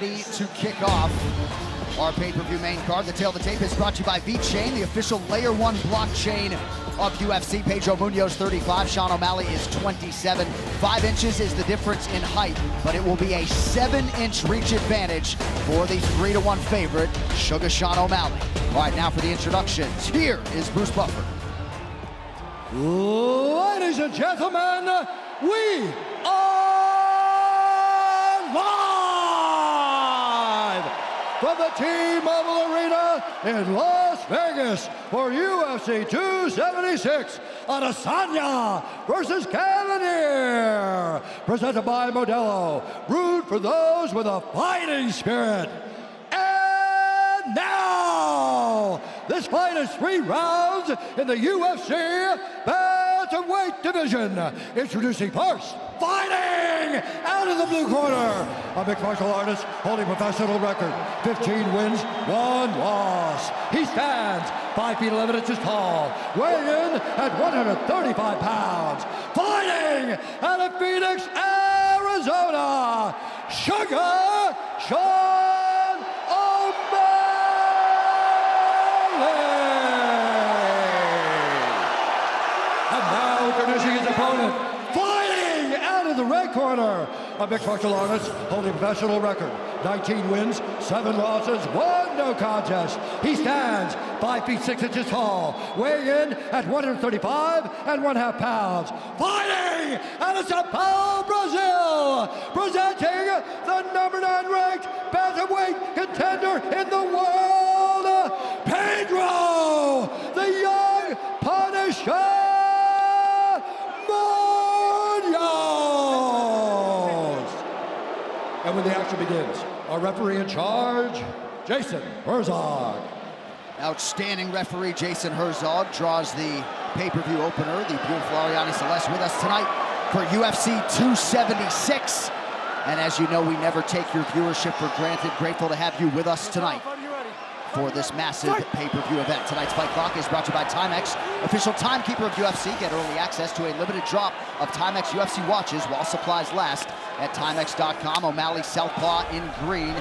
ready to kick off our pay-per-view main card. The tail of the tape is brought to you by V-Chain, the official Layer 1 blockchain of UFC. Pedro Munhoz, 35. Sean O'Malley is 27. 5 inches is the difference in height, but it will be a 7-inch reach advantage for the 3-1 favorite, Sugar Sean O'Malley. All right, now for the introductions. Here is Bruce Buffer. Ladies and gentlemen, we are live from the T-Mobile Arena in Las Vegas for UFC 276, Adesanya versus Cannonier, presented by Modelo. Root for those with a fighting spirit. And now, this fight is 3 rounds in the UFC bantamweight division. Introducing first, fighting out of the blue corner, a mixed martial artist holding professional record, 15 wins, 1 loss. He stands 5 feet 11 inches tall, weighing in at 135 pounds. Fighting out of Phoenix, Arizona, Sugar Sean O'Malley. And now introducing his opponent, fighting out of the red corner, a mixed martial artist holding a professional record, 19 wins, 7 losses, 1 no contest. He stands 5 feet 6 inches tall, weighing in at 135 1/2 pounds. Fighting out of Sao Paulo, Brazil, presenting the number 9 ranked bantamweight contender in the world, Pedro, the young Punisher Munhoz. And when the action begins, our referee in charge, Jason Herzog. Outstanding referee Jason Herzog draws the pay-per-view opener. The beautiful Ariane Celeste with us tonight for UFC 276. And as you know, we never take your viewership for granted. Grateful to have you with us tonight for this massive pay-per-view event. Tonight's Fight Clock is brought to you by Timex, official timekeeper of UFC. Get early access to a limited drop of Timex UFC watches while supplies last at Timex.com. O'Malley southpaw in green.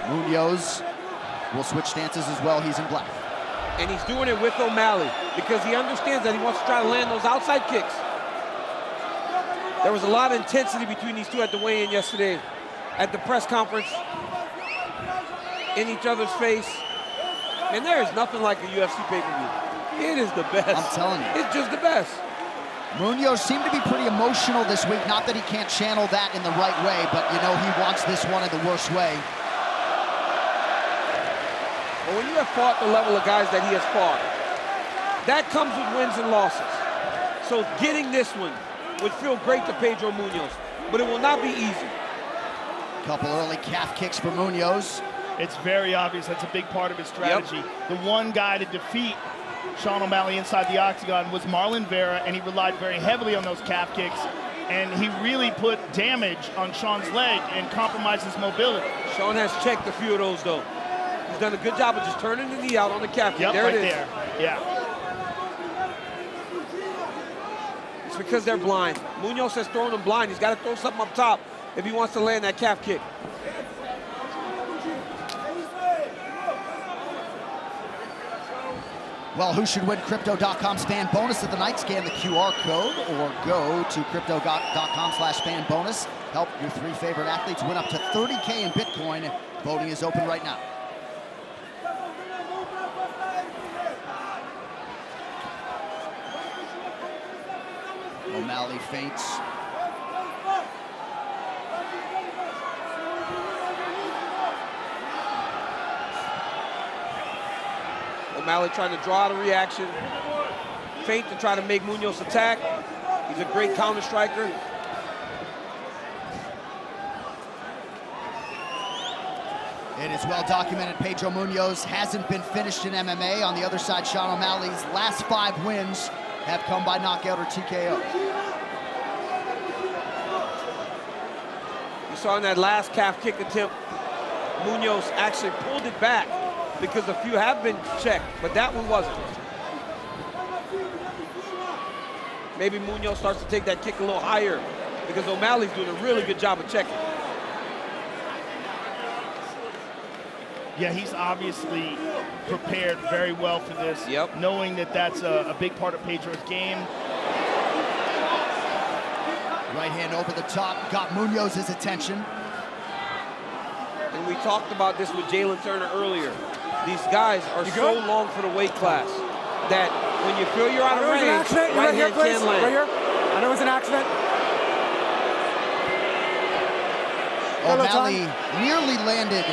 Munhoz will switch stances as well. He's in black. And he's doing it with O'Malley because he understands that he wants to try to land those outside kicks. There was a lot of intensity between these two at the weigh-in yesterday, at the press conference, in each other's face. And there is nothing like a UFC pay-per-view. It is the best. I'm telling you. It's just the best. Munhoz seemed to be pretty emotional this week. Not that he can't channel that in the right way, but you know he wants this one in the worst way. But when you have fought the level of guys that he has fought, that comes with wins and losses. So getting this one would feel great to Pedro Munhoz, but it will not be easy. Couple early calf kicks for Munhoz. It's very obvious that's a big part of his strategy. Yep. The one guy to defeat Sean O'Malley inside the octagon was Marlon Vera, and he relied very heavily on those calf kicks, and he really put damage on Sean's leg and compromised his mobility. Sean has checked a few of those, though. He's done a good job of just turning the knee out on the calf kick. Yep, there right it is. there. Yeah. It's because they're blind. Munhoz has thrown them blind. He's got to throw something up top if he wants to land that calf kick. Well, who should win Crypto.com's fan bonus of the night? Scan the QR code or go to Crypto.com/fan bonus. Help your 3 favorite athletes win up to $30K in Bitcoin. Voting is open right now. O'Malley feints. O'Malley trying to draw out a reaction. Feint to try to make Munhoz attack. He's a great counter striker. It is well documented Pedro Munhoz hasn't been finished in MMA. On the other side, Sean O'Malley's last 5 wins have come by knockout or TKO. You saw in that last calf kick attempt, Munhoz actually pulled it back because a few have been checked, but that one wasn't. Maybe Munhoz starts to take that kick a little higher because O'Malley's doing a really good job of checking. Yeah, he's obviously prepared very well for this, knowing that that's a big part of Pedro's game. Right hand over the top, got Munhoz's attention. And we talked about this with Jalen Turner earlier. These guys are so long for the weight class that when you feel you're out of range, right hand can land. Right here. I know it's an accident. O'Malley nearly landed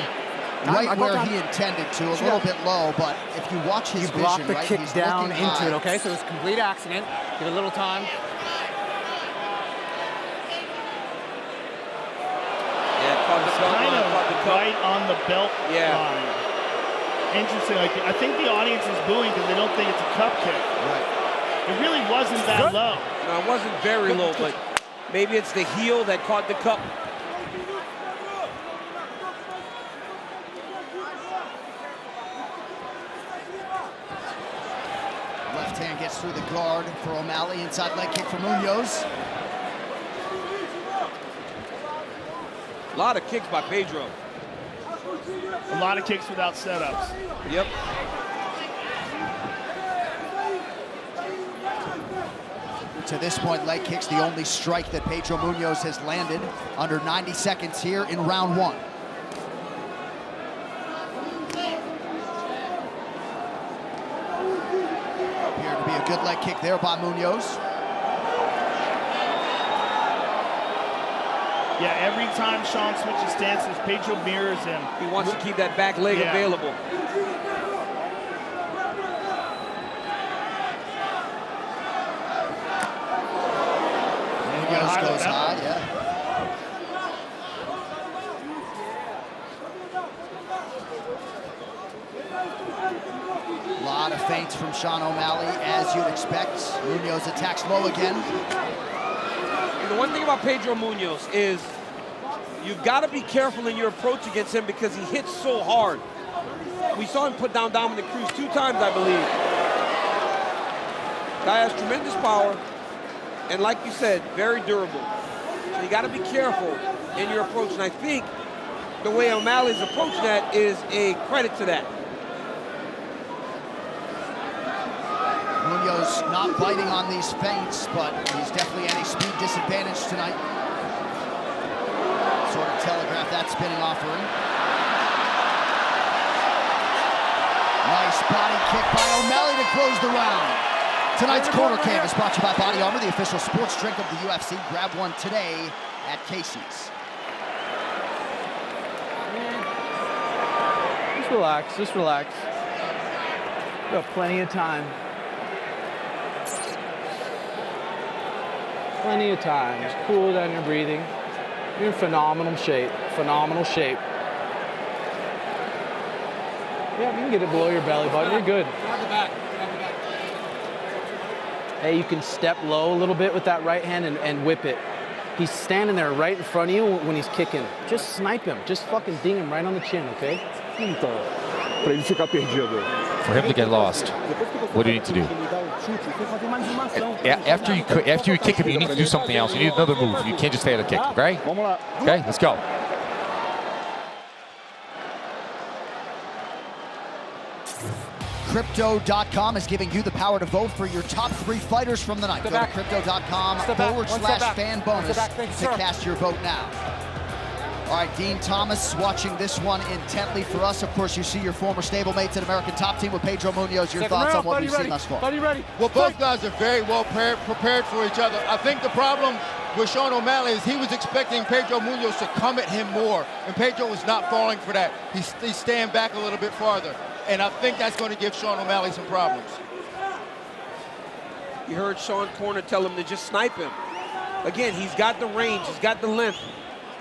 right where he intended to, a little bit low, but if you watch his vision, block the right, kick he's down looking into high. it, okay? So it's a complete accident. Give it a little time. Kind of right on the belt line. Interesting. Like, I think the audience is booing because they don't think it's a cup kick. Right. It really wasn't that low. No, it wasn't very low, but maybe it's the heel that caught the cup. Left hand gets through the guard for O'Malley. Inside leg kick for Munhoz. A lot of kicks by Pedro. A lot of kicks without setups. Yep. To this point, leg kick's the only strike that Pedro Munhoz has landed. Under 90 seconds here in round one. Appeared to be a good leg kick there by Munhoz. Yeah, every time Sean switches stances, Pedro mirrors him. He wants to keep that back leg available. Munhoz goes high, yeah. A lot of feints from Sean O'Malley, as you'd expect. Munhoz attacks low again. The one thing about Pedro Munhoz is you've got to be careful in your approach against him because he hits so hard. We saw him put down Dominic Cruz 2 times, I believe. Guy has tremendous power, and like you said, very durable. So you got to be careful in your approach, and I think the way O'Malley's approaching that is a credit to that. Munhoz not biting on these feints, but he's definitely at a speed disadvantage tonight. Sort of telegraph that spinning offering. Nice body kick by O'Malley to close the round. Tonight's Corner Cam is brought to you by Body Armor, the official sports drink of the UFC. Grab one today at Casey's. Just relax, just relax. We got plenty of time. Plenty of time. Just cool down your breathing. You're in phenomenal shape. Phenomenal shape. Yeah, you can get it below your belly button. You're good. Hey, you can step low a little bit with that right hand and whip it. He's standing there right in front of you when he's kicking. Just snipe him. Just fucking ding him right on the chin, okay? For him to get lost, what do you need to do? After you kick him, you need to do something else. You need another move. You can't just stay at a kick, okay? Okay, let's go. Crypto.com is giving you the power to vote for your top 3 fighters from the night. Go to crypto.com/fan bonus to cast your vote now. All right, Dean Thomas watching this one intently for us. Of course, you see your former stablemates at American Top Team with Pedro Munhoz. Your thoughts on what we've seen thus far? Buddy, ready? Well, both guys are very well prepared for each other. I think the problem with Sean O'Malley is he was expecting Pedro Munhoz to come at him more, and Pedro was not falling for that. He's staying back a little bit farther, and I think that's going to give Sean O'Malley some problems. You heard Sean Corner tell him to just snipe him. Again, he's got the range, he's got the length.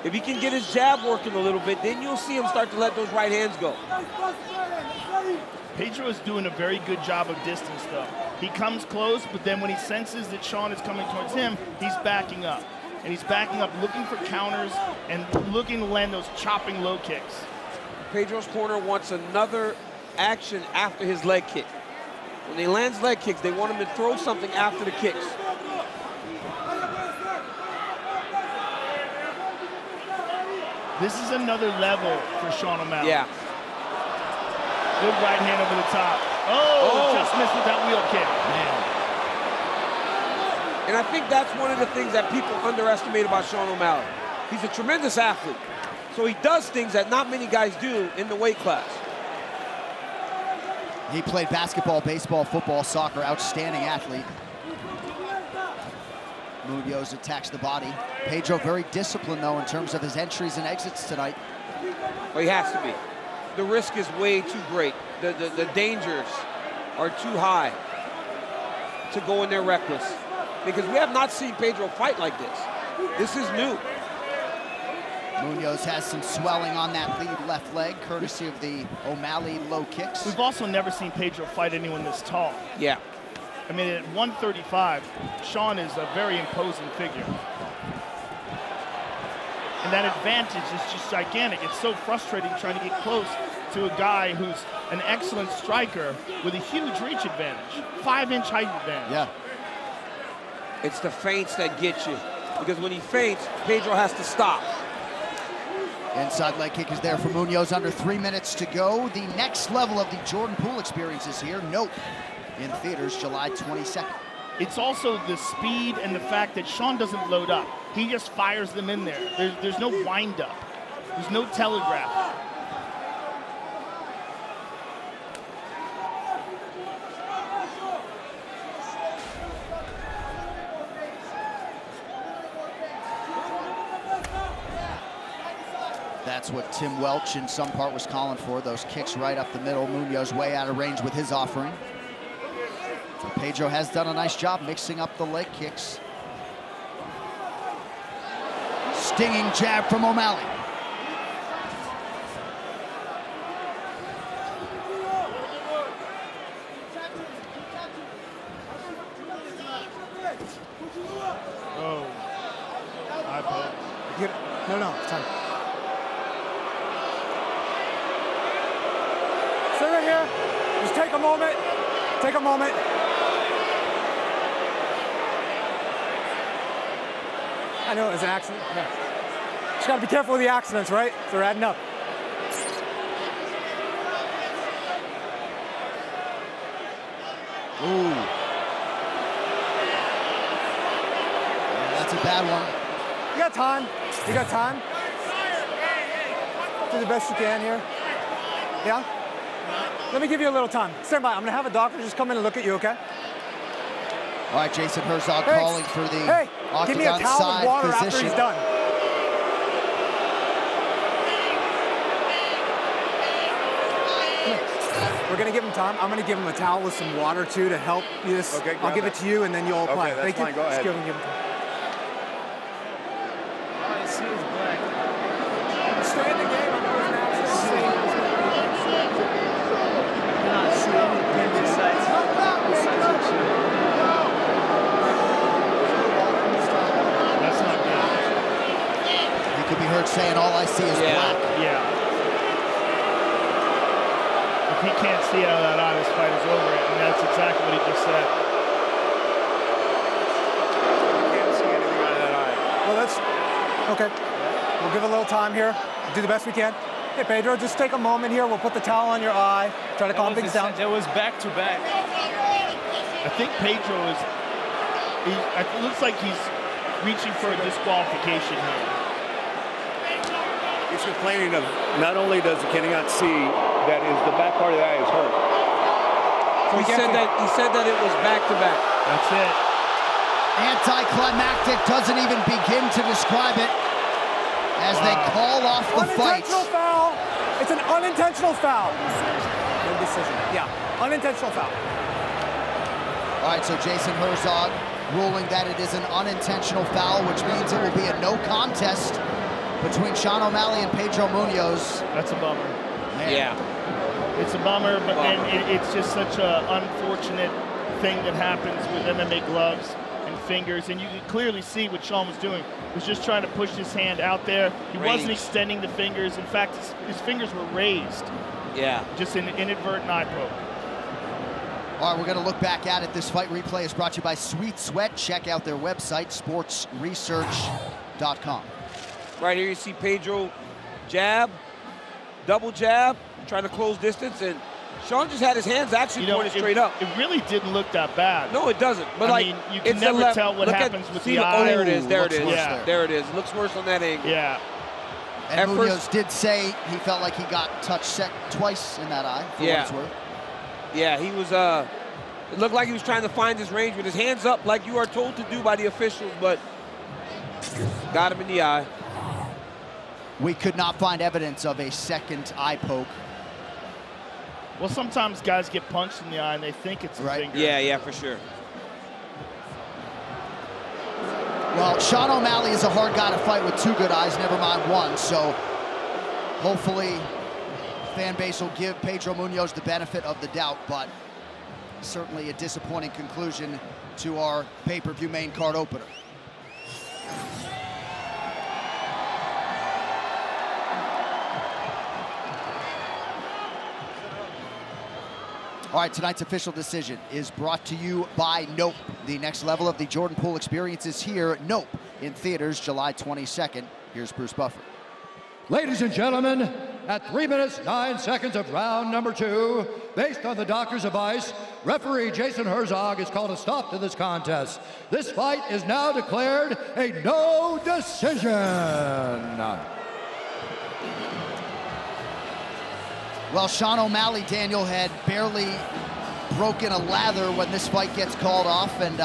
If he can get his jab working a little bit, then you'll see him start to let those right hands go. Pedro is doing a very good job of distance, though. He comes close, but then when he senses that Sean is coming towards him, he's backing up. And he's backing up, looking for counters and looking to land those chopping low kicks. Pedro's corner wants another action after his leg kick. When he lands leg kicks, they want him to throw something after the kicks. This is another level for Sean O'Malley. Yeah. Good right hand over the top. Oh, just missed with that wheel kick. Man. And I think that's one of the things that people underestimate about Sean O'Malley. He's a tremendous athlete. So he does things that not many guys do in the weight class. He played basketball, baseball, football, soccer, outstanding athlete. Munhoz attacks the body. Pedro very disciplined, though, in terms of his entries and exits tonight. Well, he has to be. The risk is way too great. The dangers are too high to go in there reckless. Because we have not seen Pedro fight like this. This is new. Munhoz has some swelling on that lead left leg, courtesy of the O'Malley low kicks. We've also never seen Pedro fight anyone this tall. Yeah. I mean, at 135, Sean is a very imposing figure. And that advantage is just gigantic. It's so frustrating trying to get close to a guy who's an excellent striker with a huge reach advantage, 5-inch height advantage. Yeah. It's the feints that get you. Because when he feints, Pedro has to stop. Inside leg kick is there for Munhoz. Under 3 minutes to go. The next level of the Jordan Poole experience is here. Nope. In theaters July 22nd. It's also the speed and the fact that Sean doesn't load up. He just fires them in there. There's no wind up. There's no telegraph. That's what Tim Welch in some part was calling for. Those kicks right up the middle. Munhoz way out of range with his offering. Pedro has done a nice job mixing up the leg kicks. Stinging jab from O'Malley. Oh. I bet. No, it's time. Stay right here. Just take a moment. Take a moment. I know it was an accident. Yeah. Just gotta be careful with the accidents, right? They're adding up. Ooh. Yeah, that's a bad one. You got time. You got time. Do the best you can here. Yeah? Let me give you a little time. Stand by. I'm gonna have a doctor just come in and look at you, okay? All right, Jason Herzog calling for the give me a octagon towel side of water position. after he's done. We're gonna give him time. I'm gonna give him a towel with some water too to help this. Okay, I'll give it to you and then you'll apply. Okay, that's fine. Go ahead. Just give him time. All I see is black. Stay in the game. I'm doing an accident. Cannot see anything besides what you. That's not good. He could be heard saying, all I see is black. Yeah. If he can't see out of that eye, this fight is over. And that's exactly what he just said. I can't see anything out of that eye. Well, that's okay. We'll give it a little time here. Do the best we can. Hey, Pedro, just take a moment here. We'll put the towel on your eye. Try to calm things down. It was back to back. I think Pedro is, it looks like he's reaching for a disqualification here. He's complaining of not only can he not see, that is the back part of the eye is hurt. So he said that it was back to back. That's it. Anticlimactic, doesn't even begin to describe it as they call off the fight. Unintentional foul. It's an unintentional foul. No decision. Yeah, unintentional foul. All right, so Jason Herzog ruling that it is an unintentional foul, which means it will be a no contest between Sean O'Malley and Pedro Munhoz. That's a bummer. Man. Yeah. It's a bummer, but then it's just such an unfortunate thing that happens with MMA gloves and fingers. And you can clearly see what Sean was doing. He was just trying to push his hand out there. He wasn't extending the fingers. In fact, his fingers were raised. Yeah. Just an inadvertent eye poke. All right, we're going to look back at it. This fight replay is brought to you by Sweet Sweat. Check out their website, sportsresearch.com. Right here you see Pedro jab, double jab, trying to close distance, and Sean just had his hands actually pointed straight up. It really didn't look that bad. No, it doesn't. But I mean, you can never tell what happens with the eye. Oh, there it is. There it is. Yeah. There it is. It looks worse on that angle. Yeah. And Munhoz did say he felt like he got touched twice in that eye, for what it's worth. Yeah, he was, it looked like he was trying to find his range with his hands up like you are told to do by the officials, but got him in the eye. We could not find evidence of a second eye poke. Well, sometimes guys get punched in the eye and they think it's a finger. Yeah, for sure. Well, Sean O'Malley is a hard guy to fight with two good eyes, never mind one. So hopefully fan base will give Pedro Munhoz the benefit of the doubt, but certainly a disappointing conclusion to our pay-per-view main card opener. All right, tonight's official decision is brought to you by Nope. The next level of the Jordan Poole experience is here. Nope, in theaters July 22nd. Here's Bruce Buffer. Ladies and gentlemen, at 3 minutes, 9 seconds of round number 2, based on the doctor's advice, referee Jason Herzog has called a stop to this contest. This fight is now declared a no decision. Well, Sean O'Malley, Daniel, had barely broken a lather when this fight gets called off, and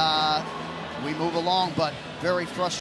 we move along, but very frustrating.